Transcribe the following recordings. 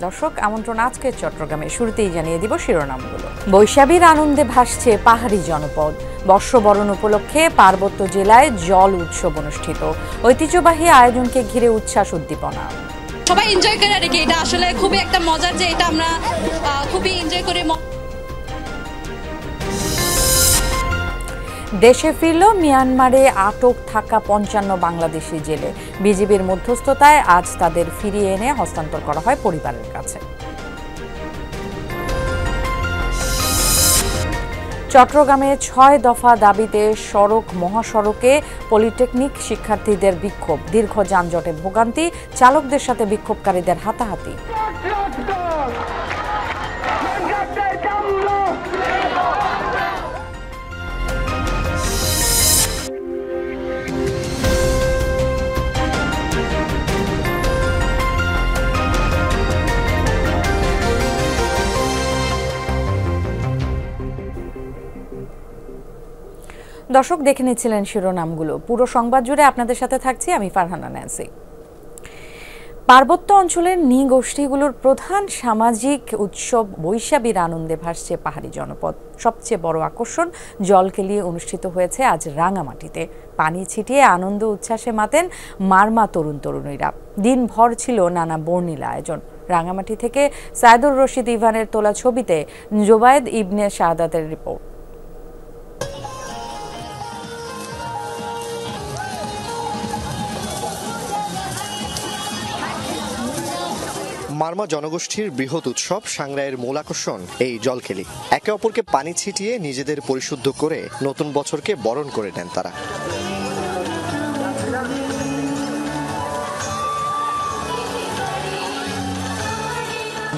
দর্শক আমন্ত্রণ আজকে চট্টগ্রামে শুরুতেই জানিয়ে দিব শিরোনামগুলো। বৈশাখীর আনন্দে ভাসছে পাহাড়ি জনপদ। বর্ষবরণ উপলক্ষে পার্বত্য জেলায় জল উৎসব অনুষ্ঠিত। ঐতিহ্যবাহী আয়োজনকে ঘিরে উচ্ছ্বাস উদ্দীপনা। সবাই এনজয় করে আর কি, এটা আসলে খুবই একটা মজার, যে এটা আমরা খুবই এনজয় করে। দেশে ফিরল মিয়ানমারে আটক থাকা ৫৫ বাংলাদেশি জেলে। বিজিবির মধ্যস্থতায় আজ তাদের ফিরিয়ে এনে হস্তান্তর করা হয় পরিবারের কাছে। চট্টগ্রামে ৬ দফা দাবিতে সড়ক মহাসড়কে পলিটেকনিক শিক্ষার্থীদের বিক্ষোভ। দীর্ঘ যানজটে ভোগান্তি, চালকদের সাথে বিক্ষোভকারীদের হাতাহাতি। দর্শক দেখে নিচ্ছিলেন শিরোনামগুলো। পুরো সংবাদ জুড়ে আপনাদের সাথে থাকছি আমি ফারহানা ন্যান্সি। পার্বত্য অঞ্চলের নৃগোষ্ঠীগুলোর প্রধান সামাজিক উৎসব বৈশাখীর আনন্দে ভাসছে পাহাড়ি জনপদ। সবচেয়ে বড় আকর্ষণ জলকেলি অনুষ্ঠিত হয়েছে আজ রাঙামাটিতে। পানি ছিটিয়ে আনন্দ উচ্ছ্বাসে মাতেন মারমা তরুণ তরুণীরা। দিনভর ছিল নানা বর্ণিল আয়োজন। রাঙামাটি থেকে সাইদুর রশিদ ইভানের তোলা ছবিতে জোবায়েদ ইবনে শাহাদাতের রিপোর্ট। মারমা জনগোষ্ঠীর বৃহৎ উৎসব সাংগ্রাইয়ের মূল আকর্ষণ এই জলকেলি। একে অপরকে পানি ছিটিয়ে নিজেদের পরিশুদ্ধ করে নতুন বছরকে বরণ করে নেন তারা।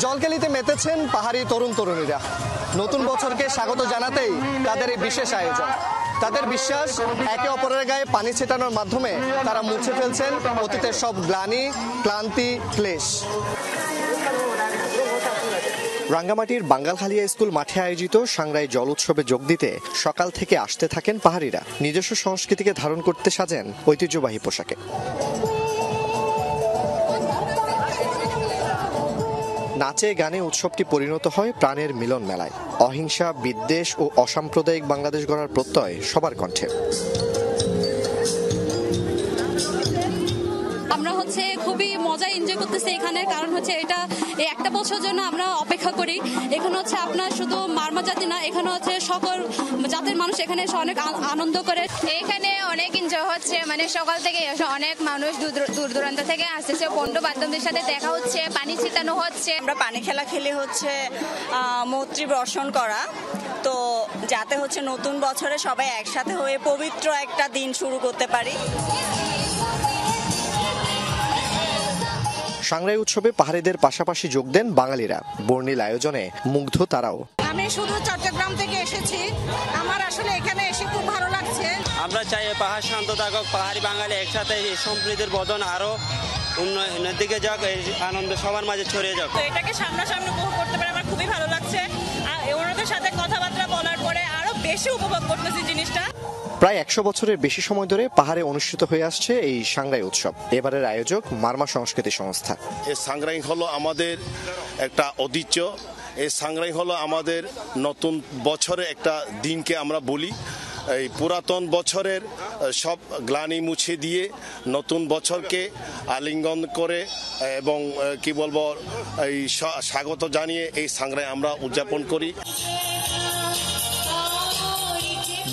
জলকেলিতে মেতেছেন পাহাড়ি তরুণ তরুণীরা। নতুন বছরকে স্বাগত জানাতেই তাদের এই বিশেষ আয়োজন। তাদের বিশ্বাস, একে অপরের গায়ে পানি ছেটানোর মাধ্যমে তারা মুছে ফেলছেন অতীতের সব গ্লানি, ক্লান্তি, ক্লেশ। রাঙ্গামাটির বাঙ্গালখালিয়া স্কুল মাঠে আয়োজিত সাংগ্রাই জল উৎসবে যোগ দিতে সকাল থেকে আসতে থাকেন পাহাড়িরা। নিজস্ব সংস্কৃতিকে ধারণ করতে সাজেন ঐতিহ্যবাহী পোশাকে। নাচে গানে উৎসবটি পরিণত হয় প্রাণের মিলন মেলায়। অহিংসা, বিদ্বেষ ও অসাম্প্রদায়িক বাংলাদেশ গড়ার প্রত্যয় সবার কণ্ঠে। আমরা খুবই মজা এনজয় করতেছি এখানে, কারণ এটা এই একটা বছর জন্য আমরা অপেক্ষা করি। এখানে আপনার শুধু মারমা জাতি না, এখানে সকল জাতির মানুষ এখানে এসে অনেক আনন্দ করে। এখানে অনেক এনজয় হচ্ছে, মানে সকাল থেকে অনেক মানুষ দূর দূরান্ত থেকে আসতেছে, বন্ধু বান্ধবদের সাথে দেখা হচ্ছে, পানি ছিটানো হচ্ছে। আমরা পানি খেলা খেলে মৈত্রী বর্ষণ করা, তো যাতে নতুন বছরে সবাই একসাথে হয়ে পবিত্র একটা দিন শুরু করতে পারি। সাংগ্রাই উৎসবে পাহাড়িদের পাশাপাশি যোগ দেন বাঙালিরা। বর্ণিল আয়োজনে মুগ্ধ তারাও। আমি শুধু চট্টগ্রাম থেকে এসেছি, আমার আসলে এখানে এসে খুব ভালো লাগছে। আমরা চাই পাহাড় শান্ত থাকুক, পাহাড়ি বাঙালি একসাথে সম্প্রীতির বদন আরো উন্নয়নের দিকে যাক, এই আনন্দ সবার মাঝে ছড়িয়ে যাক। তো এটাকে সামনাসামনি উপভোগ করতে পারে আমার খুবই ভালো লাগছে। আর ওনাদের সাথে কথাবার্তা বলার পরে আরো বেশি উপভোগ করতেছি জিনিসটা। প্রায় ১০০ বছরের বেশি সময় ধরে পাহাড়ে অনুষ্ঠিত হয়ে আসছে এই সাংগ্রাই উৎসব। এবারের আয়োজক মারমা সংস্কৃতি সংস্থা। এই সাংগ্রাই হলো আমাদের একটা ঐতিহ্য। এই সাংগ্রাই হলো আমাদের নতুন বছরের একটা দিনকে আমরা বলি। এই পুরাতন বছরের সব গ্লানি মুছে দিয়ে নতুন বছরকে আলিঙ্গন করে এবং কি বলবো এই স্বাগত জানিয়ে এই সাংগ্রাই আমরা উদযাপন করি।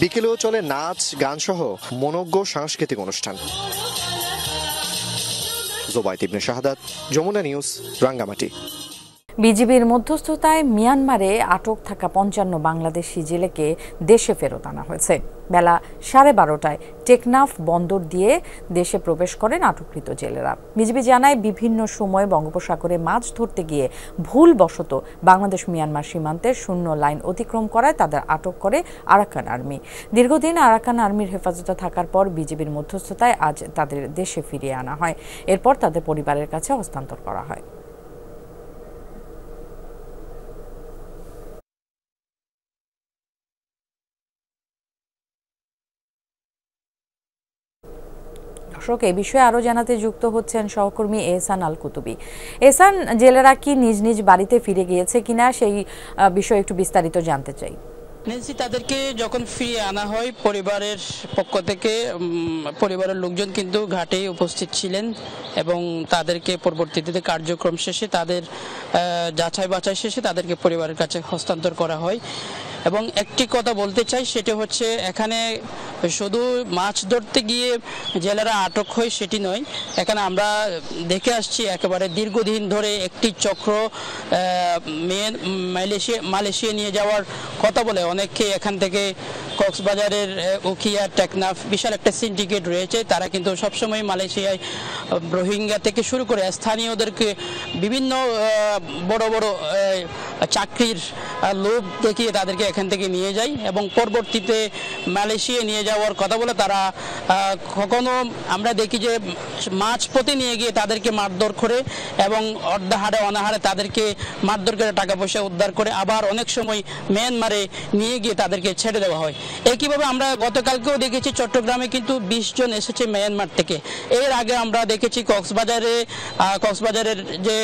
বিকেলেও চলে নাচ, গান সহ মনোজ্ঞ সাংস্কৃতিক অনুষ্ঠান। জোবায়েদ ইবনে শাহাদাত, যমুনা নিউজ, রাঙ্গামাটি। বিজিবির মধ্যস্থতায় মিয়ানমারে আটক থাকা ৫৫ বাংলাদেশি জেলেকে দেশে ফেরত আনা হয়েছে। বেলা 12:30টায় টেকনাফ বন্দর দিয়ে দেশে প্রবেশ করেন আটককৃত জেলেরা। বিজিবি জানায়, বিভিন্ন সময় বঙ্গোপসাগরে মাছ ধরতে গিয়ে ভুলবশত বাংলাদেশ মিয়ানমার সীমান্তের শূন্য লাইন অতিক্রম করায় তাদের আটক করে আরাকান আর্মি। দীর্ঘদিন আরাকান আর্মির হেফাজতে থাকার পর বিজিবির মধ্যস্থতায় আজ তাদের দেশে ফিরিয়ে আনা হয়। এরপর তাদের পরিবারের কাছে হস্তান্তর করা হয়। দর্শক এ বিষয়ে আরও জানাতে যুক্ত হচ্ছেন সহকর্মী এহসান আল কুতুবী। এহসান, জেলেরা কি নিজ নিজ বাড়িতে ফিরে গিয়েছে কিনা সেই বিষয়ে একটু বিস্তারিত জানতে চাই। নেন্সি, তাদেরকে যখন ফিরিয়ে আনা হয় পরিবারের পক্ষ থেকে পরিবারের লোকজন কিন্তু ঘাটে উপস্থিত ছিলেন এবং তাদেরকে পরবর্তীতে কার্যক্রম শেষে তাদের যাচাই বাছাই শেষে তাদেরকে পরিবারের কাছে হস্তান্তর করা হয়। এবং একটি কথা বলতে চাই, সেটা হচ্ছে এখানে শুধু মাছ ধরতে গিয়ে জেলেরা আটক হয় সেটি নয়, এখানে আমরা দেখে আসছি একেবারে দীর্ঘদিন ধরে একটি চক্র মালয়েশিয়া নিয়ে যাওয়ার কথা বলে অনেককে এখান থেকে কক্সবাজারের উখিয়া টেকনাফ বিশাল একটা সিন্ডিকেট রয়েছে। তারা কিন্তু সবসময় মালয়েশিয়ায় রোহিঙ্গা থেকে শুরু করে স্থানীয়দেরকে বিভিন্ন বড় বড় চাকরির লোভ দেখিয়ে তাদেরকে এখান থেকে নিয়ে যায় এবং পরবর্তীতে মালয়েশিয়া নিয়ে যাওয়ার কথা বলে তারা কখনো আমরা দেখি যে মাঝপথে নিয়ে গিয়ে তাদেরকে মারধর করে এবং অর্ধাহারে অনাহারে তাদেরকে মারধর করে টাকা পয়সা উদ্ধার করে আবার অনেক সময় মিয়ানমারে নিয়ে গিয়ে তাদেরকে ছেড়ে দেওয়া হয়। একইভাবে আমরা গতকালকেও দেখেছি চট্টগ্রামে কিন্তু 20 জন এসেছে মিয়ানমার থেকে। এর আগে আমরা দেখেছি কক্সবাজারের যে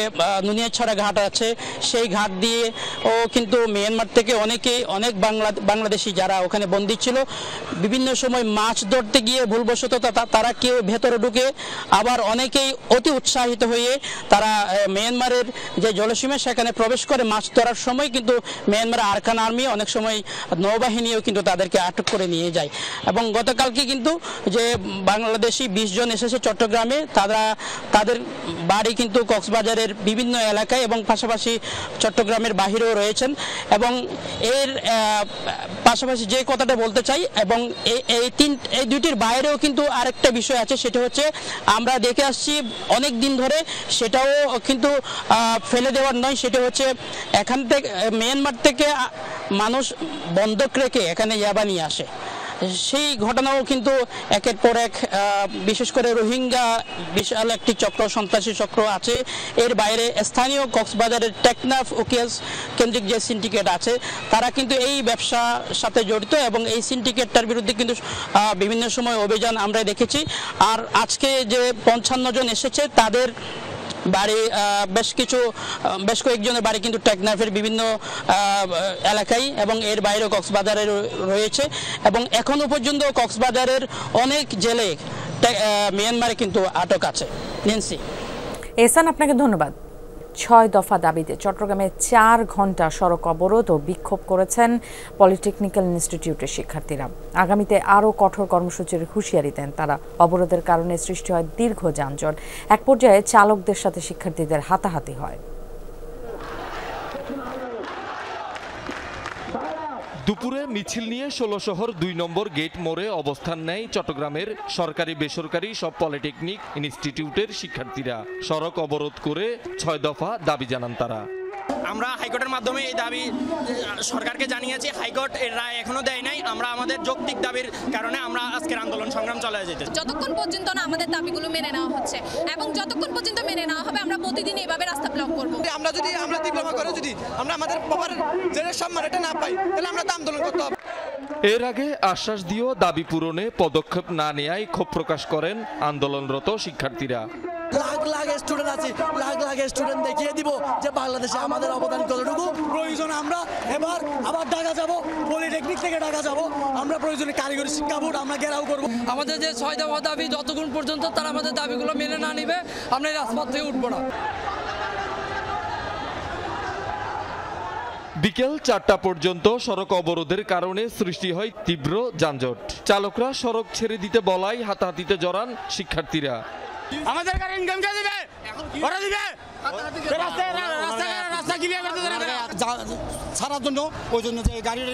নুনিয়াছড়া ঘাট আছে সেই ঘাট দিয়ে ও কিন্তু মিয়ানমার থেকে অনেক বাংলাদেশি যারা ওখানে বন্দী ছিল বিভিন্ন সময় মাছ ধরতে গিয়ে ভুলবশত তারা কেউ ভেতরে ঢুকে আবার অনেকেই অতি উৎসাহিত হয়ে তারা মিয়ানমারের যে জলসীমা সেখানে প্রবেশ করে মাছ ধরার সময় কিন্তু মিয়ানমারের আরকান আর্মি অনেক সময় নৌবাহিনীও কিন্তু তাদেরকে আটক করে নিয়ে যায়। এবং গতকালকে কিন্তু যে বাংলাদেশি 20 জন এসেছে চট্টগ্রামে, তাদের বাড়ি কিন্তু কক্সবাজারের বিভিন্ন এলাকায় এবং পাশাপাশি চট্টগ্রামের বাহিরেও রয়েছেন। এবং এর পাশাপাশি যে কথাটা বলতে চাই এবং এই দুইটির বাইরেও কিন্তু আরেকটা বিষয় আছে, সেটা হচ্ছে আমরা দেখে আসছি অনেক দিন ধরে, সেটাও কিন্তু ফেলে দেওয়ার নয়, সেটা হচ্ছে এখান থেকে মিয়ানমার থেকে মানুষ বন্ধক রেখে এখানে ইয়াবা নিয়ে আসে। সেই ঘটনাও কিন্তু একের পর এক বিশেষ করে রোহিঙ্গা বিশাল একটি চক্র, সন্ত্রাসী চক্র আছে। এর বাইরে স্থানীয় কক্সবাজারের টেকনাফ ওকিয়াস কেন্দ্রিক যে সিন্ডিকেট আছে তারা কিন্তু এই ব্যবসার সাথে জড়িত এবং এই সিন্ডিকেটটার বিরুদ্ধে কিন্তু বিভিন্ন সময় অভিযান আমরা দেখেছি। আর আজকে যে 55 জন এসেছে তাদের বাড়ি বেশ কয়েকজনের বাড়ি কিন্তু টেকনাফের বিভিন্ন এলাকায় এবং এর বাইরেও কক্সবাজারে রয়েছে এবং এখনো পর্যন্ত কক্সবাজারের অনেক জেলে মিয়ানমারে কিন্তু আটক আছে। নেন্সি। এহসান, আপনাকে ধন্যবাদ। 6 দফা দাবিতে চট্টগ্রামে 4 ঘন্টা সড়ক অবরোধ ও বিক্ষোভ করেছেন পলিটেকনিক্যাল ইনস্টিটিউটের শিক্ষার্থীরা। আগামীতে আরও কঠোর কর্মসূচির হুঁশিয়ারি দেন তারা। অবরোধের কারণে সৃষ্টি হয় দীর্ঘ যানজট। এক পর্যায়ে চালকদের সাথে শিক্ষার্থীদের হাতাহাতি হয়। দুপুরে মিছিল নিয়ে 16 শহর 2 নম্বর গেট মোড়ে অবস্থান নেয় চট্টগ্রামের সরকারি বেসরকারি সব পলিটেকনিক ইনস্টিটিউটের শিক্ষার্থীরা। সড়ক অবরোধ করে 6 দফা দাবি জানান তারা। আমরা হাইকোর্টের মাধ্যমে এই দাবি সরকারকে জানিয়েছি, হাইকোর্ট এর রায় এখনো দেয় নাই। আমরা আমাদের যৌক্তিক দাবির কারণে আমরা আজকের আন্দোলন সংগ্রাম চালিয়ে যেতে যতক্ষণ পর্যন্ত না আমাদের দাবিগুলো মেনে নেওয়া হচ্ছে এবং যতক্ষণ পর্যন্ত মেনে নেওয়া হবে আমরা প্রতিদিন এইভাবে রাস্তা ব্লক করব। আমরা ডিপ্লোমা করে যদি আমরা আমাদের বাবার জেলের সম্মান এটা না পাই তাহলে আমরা আন্দোলন করতে হবে। এর আগে আশ্বাস দিয়েও দাবি পূরণে পদক্ষেপ না নেয়ায় ক্ষোভ প্রকাশ করেন আন্দোলনরত শিক্ষার্থীরা। লাখ স্টুডেন্ট আছে, লাখ স্টুডেন্ট দেখিয়ে দিব যে বাংলাদেশে আমাদের অবদান কতটুকু। প্রয়োজন আমরা এবার আবার ঢাকা যাব, পলিটেকনিক থেকে ঢাকা যাব, আমরা প্রয়োজনে কারিগরি শিক্ষা বোর্ড আমরা ঘেরাও করব। আমাদের যে 6 দফা দাবি যতক্ষণ পর্যন্ত তারা আমাদের দাবিগুলো মেনে না নিবে আমরা এই রাজপথ থেকে উঠবো না। বিকেল 4টা পর্যন্ত সড়ক অবরোধের কারণে সৃষ্টি হয় তীব্র যানজট। চালকরা সড়ক ছেড়ে দিতে বলায় হাতাহাতিতে জড়ান শিক্ষার্থীরা। আমাদের গাড়ি ইনকাম কে দিবে? ওরা দিবে? রাস্তা ক্লিয়ার করতে ছাড়ার জন্য ওই জন্য যে গাড়ির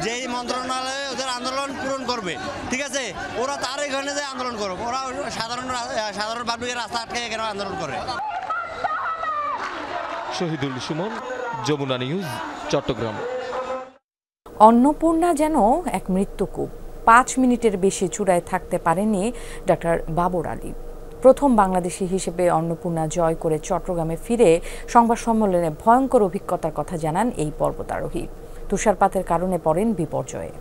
যেই মন্ত্রণালয়ে ওদের আন্দোলন পূরণ করবে, ঠিক আছে, ওরা তার এখানে যে আন্দোলন করবে, ওরা সাধারণ পাবলিকের রাস্তা আটকে কেন আন্দোলন করে। শহীদুল সুমন, যমুনা নিউজ, চট্টগ্রাম। অন্নপূর্ণা যেন এক মৃত্যুকূপ। 5 মিনিটের বেশি চূড়ায় থাকতে পারেননি ডাক্তার বাবর আলী। প্রথম বাংলাদেশি হিসেবে অন্নপূর্ণা জয় করে চট্টগ্রামে ফিরে সংবাদ সম্মেলনে ভয়ঙ্কর অভিজ্ঞতার কথা জানান এই পর্বতারোহী। তুষারপাতের কারণে পড়েন বিপর্যয়ে।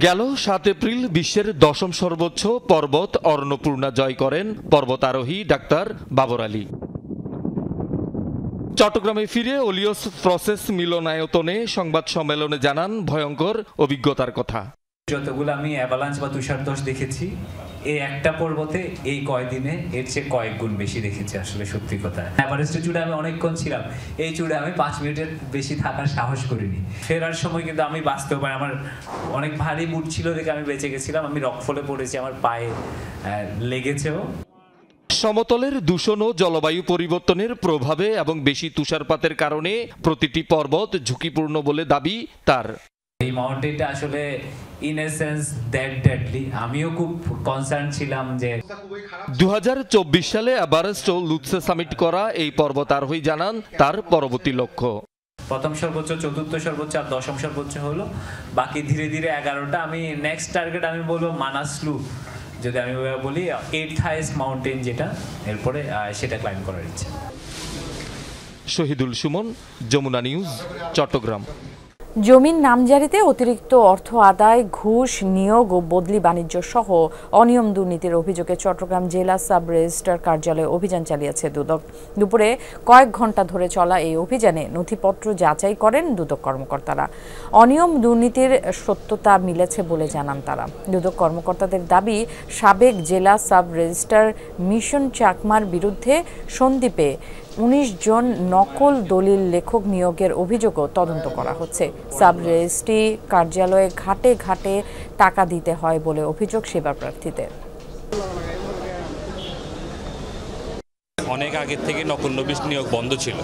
গেল 7 এপ্রিল বিশ্বের 10ম সর্বোচ্চ পর্বত অন্নপূর্ণা জয় করেন পর্বতারোহী ডাক্তার বাবর আলী। চট্টগ্রামে ফিরে ওলিয়স প্রসেস মিলনায়তনে সংবাদ সম্মেলনে জানান ভয়ঙ্কর অভিজ্ঞতার কথা। যতগুলো আমি অ্যাভালাঞ্চ বা তুষারধস দেখেছি, এই একটা পর্বতে এই কয়দিনে এর চেয়ে কয়েক গুণ বেশি দেখেছি। আসলে সত্যি কথা, এভারেস্টের চূড়ে আমি অনেকক্ষণ ছিলাম, এই চূড়ে আমি 5 মিনিটের বেশি থাকার সাহস করিনি। ফেরার সময় কিন্তু আমি বাঁচতেও পারি, আমার অনেক ভারী বুট ছিল দেখে আমি বেঁচে গেছিলাম। আমি রকফলে পড়েছি, আমার পায়ে লেগেছেও। সমতলের দূষণ ও জলবায়ু পরিবর্তনের প্রভাবে এবং বেশি তুষারপাতের কারণে প্রতিটি পর্বত ঝুঁকিপূর্ণ বলে দাবি তার। এই মাউন্টেনটা আসলে in a sense that deadly. আমিও খুব কনসার্ন ছিলাম যে 2024 সালে এভারেস্ট ও লুৎসে সামিট করা এই পর্বতারোহী জানান তার পরবর্তী লক্ষ্য। প্রথম সর্বোচ্চ, চতুর্থ সর্বোচ্চ আর 10ম সর্বোচ্চ হলো, বাকি ধীরে ধীরে 11টা। আমি নেক্সট টার্গেট আমি বলবো মানাসলু, যদি আমি বলি 8th হাইয়েস্ট মাউন্টেন যেটা, এরপরে সেটা ক্লাইম্ব করার ইচ্ছে। শহীদুল সুমন, যমুনা নিউজ, চট্টগ্রাম। জমির নামজারিতে অতিরিক্ত অর্থ আদায়, ঘুষ, নিয়োগ ও বদলি বাণিজ্য সহ অনিয়ম দুর্নীতির অভিযোগে চট্টগ্রাম জেলা সাব রেজিস্ট্রার কার্যালয়ে অভিযান চালিয়েছে দুদক। দুপুরে কয়েক ঘণ্টা ধরে চলা এই অভিযানে নথিপত্র যাচাই করেন দুদক কর্মকর্তারা। অনিয়ম দুর্নীতির সত্যতা মিলেছে বলে জানান তারা। দুদক কর্মকর্তাদের দাবি, সাবেক জেলা সাব রেজিস্ট্রার মিশন চাকমার বিরুদ্ধে সন্দ্বীপে 19 জন নকল দলিল লেখক নিয়োগের অভিযোগও তদন্ত করা হচ্ছে। সাব রেজিস্ট্রি কার্যালয়ে ঘাটে ঘাটে টাকা দিতে হয় বলে অভিযোগ সেবা প্রার্থীদের। অনেক আগে থেকে নকল নবিশ নিয়োগ বন্ধ ছিল,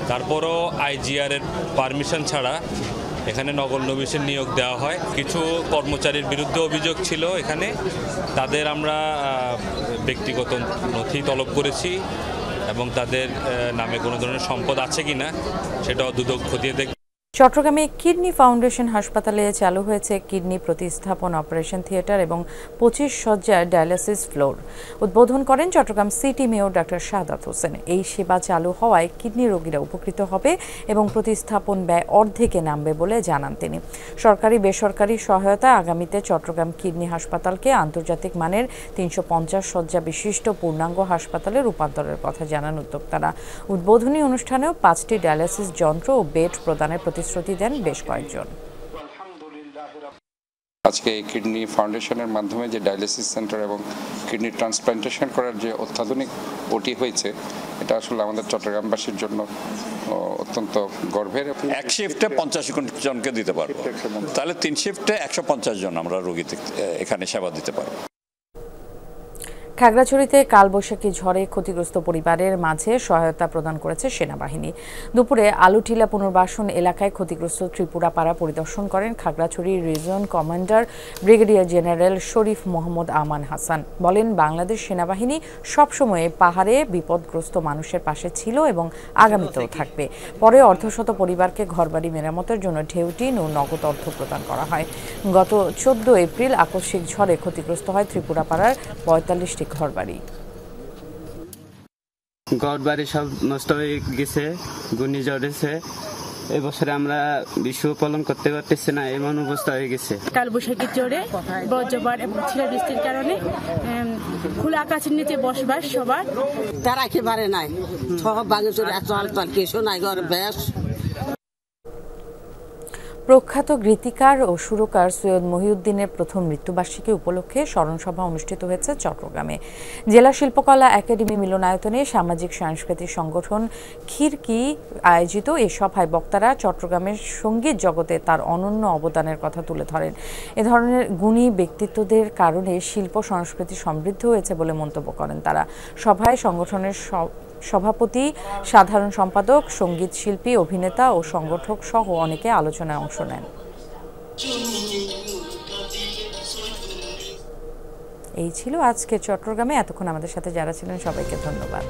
তারপরও IGR এর পারমিশন ছাড়া এখানে নকল নবিশের নিয়োগ দেওয়া হয়। কিছু কর্মচারীর বিরুদ্ধে অভিযোগ ছিল এখানে, তাদের আমরা ব্যক্তিগত নথি তলব করেছি এবং তাদের নামে কোনো ধরনের সম্পদ আছে কিনা সেটাও দুদক খতিয়ে দেখবে। চট্টগ্রামে কিডনি ফাউন্ডেশন হাসপাতালে চালু হয়েছে কিডনি প্রতিস্থাপন অপারেশন থিয়েটার এবং 25 শয্যার ডায়ালিসিস ফ্লোর। উদ্বোধন করেন Chittagong city mayor doctor Shahadat Hossain. এই সেবা চালু হওয়ায় কিডনি রোগীরা উপকৃত হবে এবং প্রতিস্থাপন ব্যয় অর্ধেকে নামবে বলে জানান তিনি। সরকারি বেসরকারি সহায়তায় আগামীতে চট্টগ্রাম কিডনি হাসপাতালকে আন্তর্জাতিক মানের 350 শয্যা বিশিষ্ট পূর্ণাঙ্গ হাসপাতালে রূপান্তরের কথা জানান উদ্যোক্তারা। উদ্বোধনী অনুষ্ঠানেও 5টি ডায়ালিসিস যন্ত্র ও বেড প্রদানের প্রতিশ্রুতি দেন বেশ কয়েকজন। আজকে এই কিডনি ফাউন্ডেশনের মাধ্যমে যে ডায়ালিসিস সেন্টার এবং কিডনি ট্রান্সপ্লান্টেশন করার যে অত্যাধুনিক ওটি হয়েছে, এটা আসলে আমাদের চট্টগ্রামবাসীর জন্য অত্যন্ত গর্বের। এক শিফটে 50 জনকে দিতে পারবো, তাহলে 3 শিফটে 150 জন আমরা রোগী এখানে সেবা দিতে পারবো। খাগড়াছড়িতে কালবৈশাখী ঝড়ে ক্ষতিগ্রস্ত পরিবারের মাঝে সহায়তা প্রদান করেছে সেনাবাহিনী। দুপুরে আলুটিলা পুনর্বাসন এলাকায় ক্ষতিগ্রস্ত ত্রিপুরাপাড়া পরিদর্শন করেন Khagrachari region commander brigadier general Sharif Mohammad Aman Hasan. বলেন, বাংলাদেশ সেনাবাহিনী সবসময় পাহাড়ে বিপদগ্রস্ত মানুষের পাশে ছিল এবং আগামীতেও থাকবে। পরে অর্ধশত পরিবারকে ঘরবাড়ি মেরামতের জন্য ঢেউটিন ও নগদ অর্থ প্রদান করা হয়। গত 14 এপ্রিল আকস্মিক ঝড়ে ক্ষতিগ্রস্ত হয় ত্রিপুরাপাড়ার 45টি ঘরবাড়ি। ঘরবাড়ি সব নষ্ট হয়ে গেছে, ঘূর্ণিঝড়েছে। এই বছরে আমরা বিশু পালন করতে পারতেছি না, এমন অবস্থা হয়ে গেছে। কালবৈশাখী ঝড়ে বজ্রপাত এবং শিলাবৃষ্টির কারণে খোলা আকাশের নিচে বসবাস সবার, তারা একেবারে নাই, সব ভাঙে চলে চল কিছু নাই, ঘর বেশ। প্রখ্যাত গীতিকার ও সুরকার সৈয়দ মহিউদ্দিনের প্রথম মৃত্যুবার্ষিকী উপলক্ষে স্মরণসভা অনুষ্ঠিত হয়েছে চট্টগ্রামে। জেলা শিল্পকলা একাডেমি মিলনায়তনে সামাজিক সাংস্কৃতিক সংগঠন খিরকি আয়োজিত এ সভায় বক্তারা চট্টগ্রামের সঙ্গীত জগতে তার অনন্য অবদানের কথা তুলে ধরেন। এ ধরনের গুণী ব্যক্তিত্বদের কারণে শিল্প সংস্কৃতি সমৃদ্ধ হয়েছে বলে মন্তব্য করেন তারা। সভায় সংগঠনের সভাপতি, সাধারণ সম্পাদক, সঙ্গীত শিল্পী, অভিনেতা ও সংগঠক সহ অনেকে আলোচনায় অংশ নেন। এই ছিল আজকে চট্টগ্রামে। এতক্ষণ আমাদের সাথে যারা ছিলেন সবাইকে ধন্যবাদ।